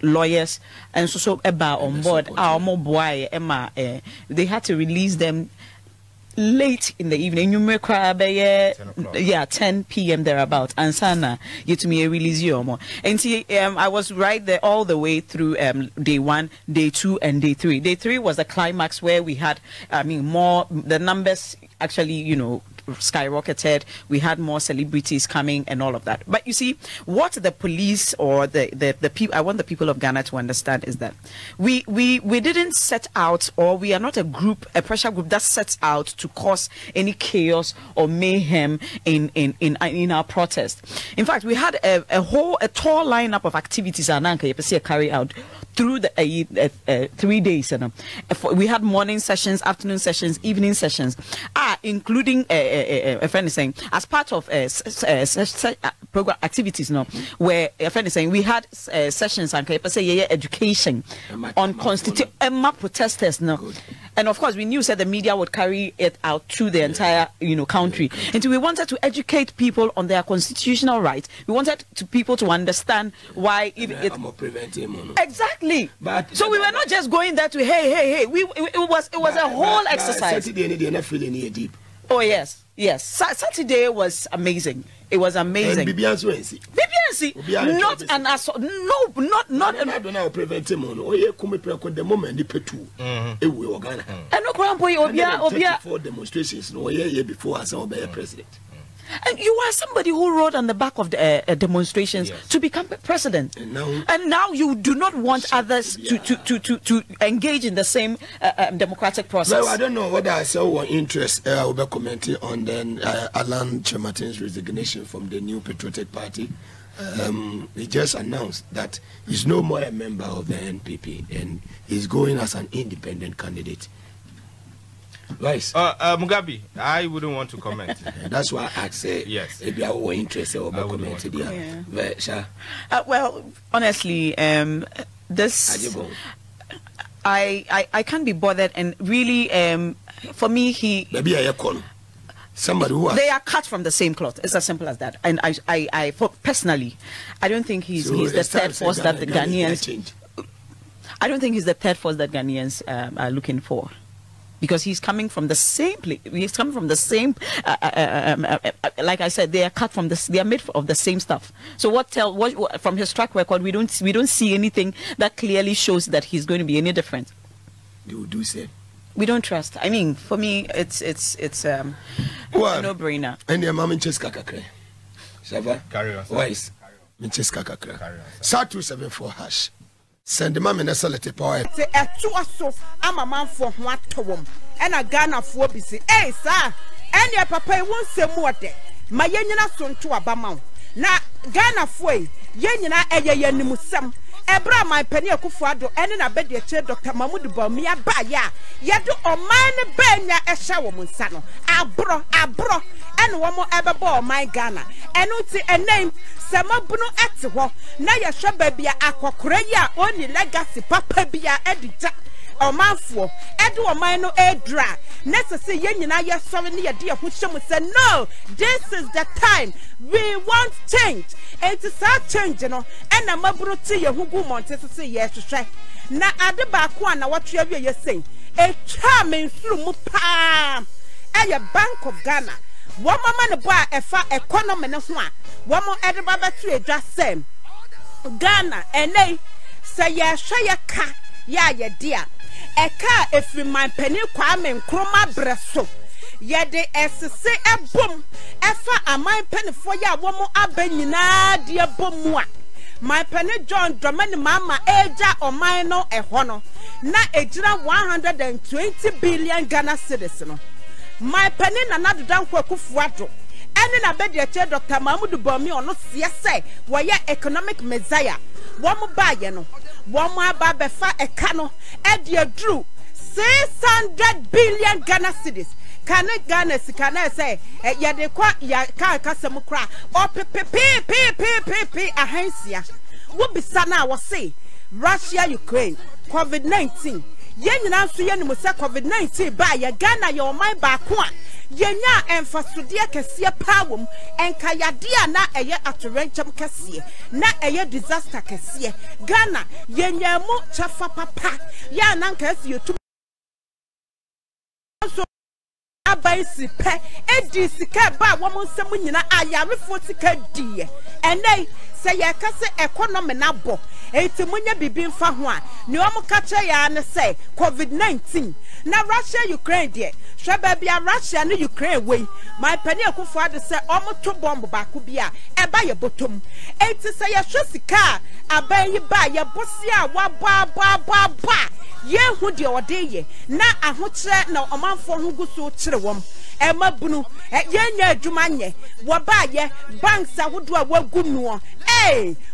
lawyers and so eba on board. Omo boy Emma they had to release them late in the evening. You may cry 10 p.m. thereabout. And sana you to me release you more. And see, I was right there all the way through day 1, day 2, and day 3. Day 3 was the climax where we had, more the numbers actually, skyrocketed. We had more celebrities coming and all of that. But you see, what the police or the people, I want the people of Ghana to understand is that we didn't set out, or we are not a pressure group that sets out to cause any chaos or mayhem in our protest. In fact, we had a tall lineup of activities carry out through the 3 days. We had morning sessions, afternoon sessions, evening sessions, including a friend is saying, as part of program activities, where a friend is saying we had sessions and education on protesters, and of course we knew that the media would carry it out to the entire country, and we wanted to educate people on their constitutional rights. We wanted people to understand why exactly. But so we were not just going there to hey. It was a whole exercise. Oh yes. Saturday was amazing. It was amazing. BBNC. Not an assault. Not. The moment they pay to. And no
for demonstrations. Before as president.
And you are somebody who rode on the back of the demonstrations to become president. And now you do not want others to engage in the same democratic process.
Well, I don't know whether I saw one interest. I will be commenting on then Alan Chematin's resignation from the New Patriotic Party. He just announced that he's no more a member of the NPP and he's going as an independent candidate. Right.
Mugabe, I wouldn't want to comment.
That's why I say yes. If you are interested,
well, honestly, this I can't be bothered, and really, for me,
somebody who
they are cut from the same cloth. It's as simple as that. And I personally, I don't think he's the third force that the Ghanaians. I don't think he's the third force that Ghanaians are looking for. Because he's coming from the same place. He's coming from the same. Like I said, they are cut from this. They are made of the same stuff. So what from his track record, we don't see anything that clearly shows that he's going to be any different.
You do say.
We don't trust. I mean, for me, it's a no-brainer.
And your mom in Cheska Kakre. Shava.
Carry on.
Wise. In Cheska Kakre. Star 274 hash. Send the man in a solid power.
Say a 2 so I'm a man for what to wom. And a Ghana for busy. Eh, sir. And your papa won't say more day. My yenina son to a bamau. Na Ghana for yenina a yenimusam. Ebra my penny kufuado and in a bed your chair Dr. Mahmoud Bomia Baya. Yadu or mine benya a shower munsano. Abro. And one more ever ball my Ghana. And uti a name Samabuno Atiwo. Na ya shababia aqua Korea only legacy papa bia edita. Or manfo, Edu or mino edra. Necessary yenina ya sorry near dear Husham said, no, this is the time. We want change. And to start changing, and a mabruti who go montes to say yes to try. Na adebakwana what you saying. A charming flumu palm. A Bank of Ghana. Woman man boy efa economy no ho a woman edeba betu edwa sem Ghana ene say ye hwe ye ka ya ye dia eka efri man pani Kwame Nkrumah breso ye de esese ebom efa aman panifo ya woman abanyina de bomu a my penny John Dramani Mama eja oman no eho no na ejira 120 billion Ghana cedis no my penny na nadudan kwakufuado ene na be de che Dr. Mahmoud Bomi ono sia say wo ye economic messiah wo mo ba ye no wo mo aba be fa eka no e de dru 600 billion Ghana cedis can Ghana sikana say ya de kwa ya ka kasem kra o p ahansia wo bisa na wo say Russia Ukraine COVID-19 ye nyina so ye ni mo say COVID-19 ba ya Ghana ye o man ba ko a ye nya emfasode kese pawom enka yade na eye atorenchem kese na eye disaster kese Ghana ye nya mu chafa papa ya na nka ese yotu abaisi pe edi sika ba wo mo nsem nyina ayarefo sika die enei se ye kase economy na bo eti munya bibi mfa ho a ne o mo ka che ya ne say COVID-19 na Russia Ukraine die hwe ba bia Russia ne Ukraine we my penny akufo ade say o mo to bomb ba ko bia e ba ye botom eti se ye hwe sika aban yi ba ye bosi a wa ba ye hu de odeye na ahokyere na omanfo ho guso kyere wom emabunu ye nya adwuma nye wo ba ye banks ahodo a wagu nuo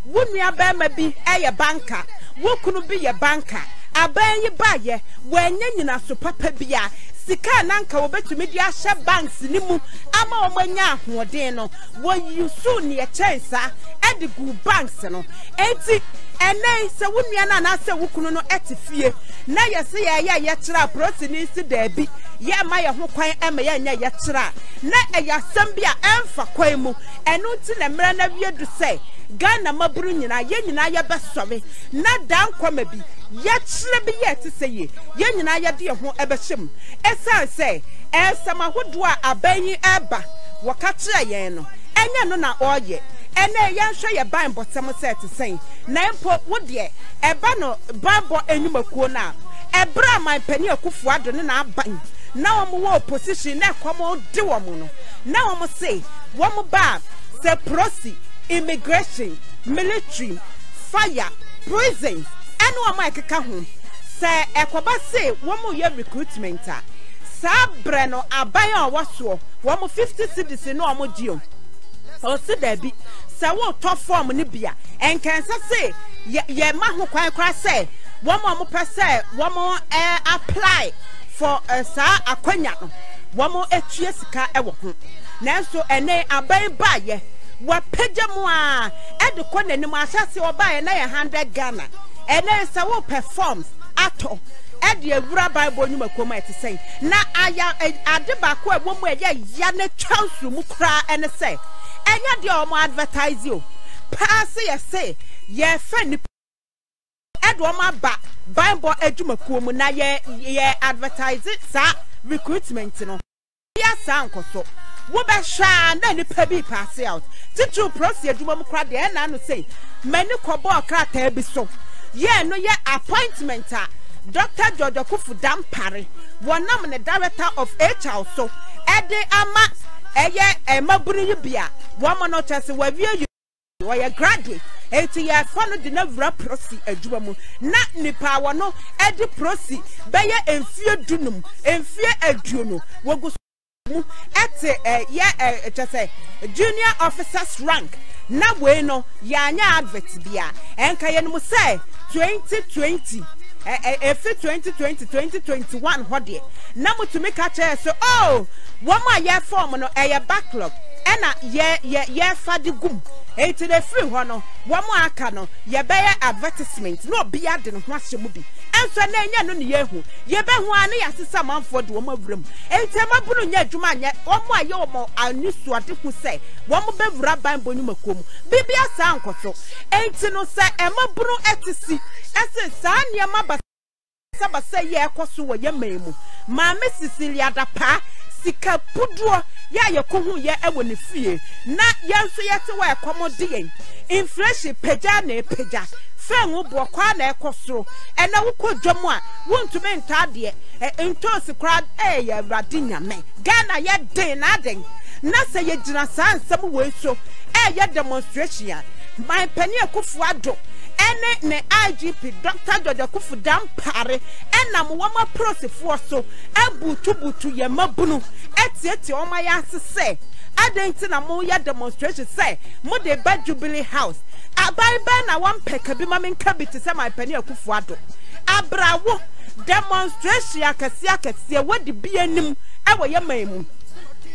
wunua ba ma bi eye banka wokunu bi ye banka aban yi ba ye wanya nyina so papa bia sika nanka wobetumi di ahye banks ni mu ama omanya ahoden no wo yusu ne ye chensa edigu banks no enti ene se wunua na se wukunu no etifie na yese ye kira prosini si dabi ye ma ye ho kwan ema ye nya ye kira na eya sambia emfa kwan mu enu ti na mra na wiedu se Ghana maburu nyina ye nyina ye besome na dan kwama bi ye kire bi ye ti se ye nyina ye de ho ebehim esan se esama hodo a abanyi eba waka kire ye no enya no na oye ene ya hwe ye ban botem set sen na mpo wo de eba no babo enyumakuo na ebra man pani akufo ado ne na aban na wo wo opposition na komo de wo mu no na wo say wo ba se prosi immigration military fire prisons ene wo makeka ho se ekoba say wo ye recruitment a sabre no aban a wo so wo 50 cedis no wo gio o se dabi se wo to form ni bia enkensa say ye ma ho kwan kra say wo mo pese wo apply for sa akwanya no wo etue sika e wo ho nanso ene aban ba ye wa pagya mu a e de ko nanim asase oba ye na ye 100 Ghana ene se wo performs ato e de awura Bible nyuma koma etisen na aya ade ba ko e wo mu ye ya na twansu mu kra ene se enya de o mo advertise you pass ye say ye fa ni edo ma ba Bible adwuma ko mu na ye advertise sa recruitment no ya san koso wo be hwa na ni pa bi pass out titu process adwuma mu kra de na no say mani kobo krata bi so ye no ye appointment a Dr. George Kufu Dampare wonam the director of HR so ede ama eye maburu yibia woman no chese wa wie you are graduate eti ya fano de na vra prosi adwuma mu na nipa wo no edi prosi beye emfie dunum emfie aduonu wogu mu ete chese junior officers rank na we no ya nya advert bia enka ye no mu say 2020 efi 2020 2021 hode na mutumi ka che so oh woma ye form no backlog ena ye fadi gum eti de free ho no woma aka no ye be advertisement no bia de no ho ahye mu bi enso na enya no ne ye hu ye be hu ane ya sesa manfo de woma vuram enti mabunu nya adwuma nya woma aye woma anisu ade hu se woma be vura ban bonyuma kom bibia sa ankoso enti no se emabunu etisi ese sa niam ba saba say ye ekoso wo ye memu ma me Cecilia da pa sika puduo ya ye ko hu ye ewo ne fie na ye nso ye te wa accommodate inflation peja na peja fen wo bo kwa na ekosoro ena wo kodwam a wontume ntade ntosi kra ye Awurade nyame Ghana ye den na den na se ye gina sansam we so ye demonstration my penny Akufo-Addo ene ne IGP Dr. George Akufo-Addo pare enam wo ma prosefo so ebutu ye mabunu etieti o ma ya sese adenti na mo ya demonstration say mo de ba Jubilee House abaiba na wan peka bi ma menka bi te say my penny Akufo-Addo abrawo demonstration akese wodi bi anim ewo ye mamu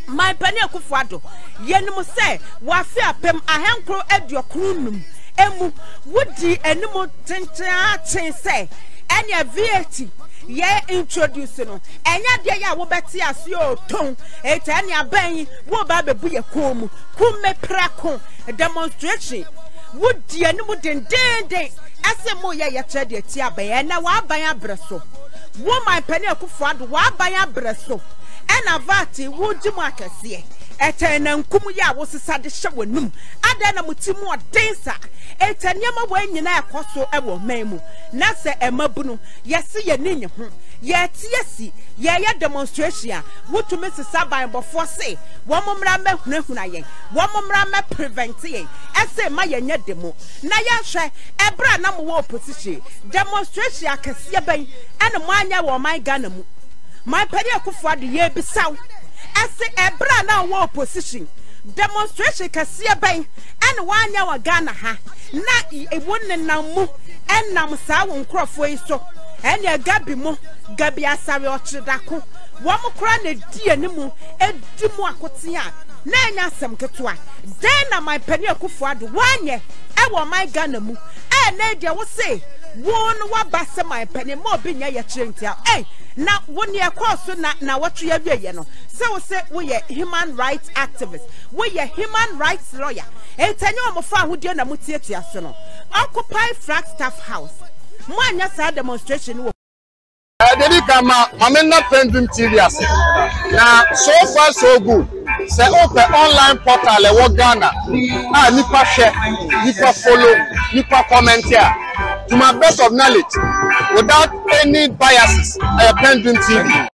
my penny Akufo-Addo yenim say wafi apem ahenkro aduokrunum emu wodi enimo tenten say enya VAT ye introduce no enya de ya wo beti ase o ton etani aban wo ba bebu ye komu kume prako demonstration wodi enimo den ase mo ye che de ti aban na wa aban abreso wo my penny Akufo-Addo wa aban abreso ena vati wudi mu akese etena nkum ya wo sesa de hye wanum ada na mutimu odensa etanyama wa nyina ekoso ewo memu na se emabunu yesi ye ninye ho ye tiesi ye demonstration wotumi sesa ban bofo se wo momra mahunahuna yen wo momra ma prevent yen ese ma ye nya demo na ya hwe ebra na mo wo opposition demonstration akese ban ena mo anya wo man Ghana mu my penny Akufo-Addo ye bisaw ase ebra na wo opposition demonstration kase ban ene wanya wa Ghana ha na ewonne namu enam sa wo nkrofo yi so ene gabi asare ochidako wo mokra na die animu edimu akote a na enya asem ketwa den na my penny Akufo-Addo wanye ewo my Ghana mu na dia wo say won wa base my penny mo bi nya ye chirentia na woni ekoso na wotwe ya wie no se wo se wo ye human rights activist wo ye human rights lawyer etanyo mo fa ahudie na mutietia so no occupy Flagstaff House mo anya sa demonstration wo
Dedi kama mamena PENDREAM TV ase na so far so good say open online portal e wo Ghana nipa share nipa follow nipa comment here to my best of knowledge without any biases PENDREAM TV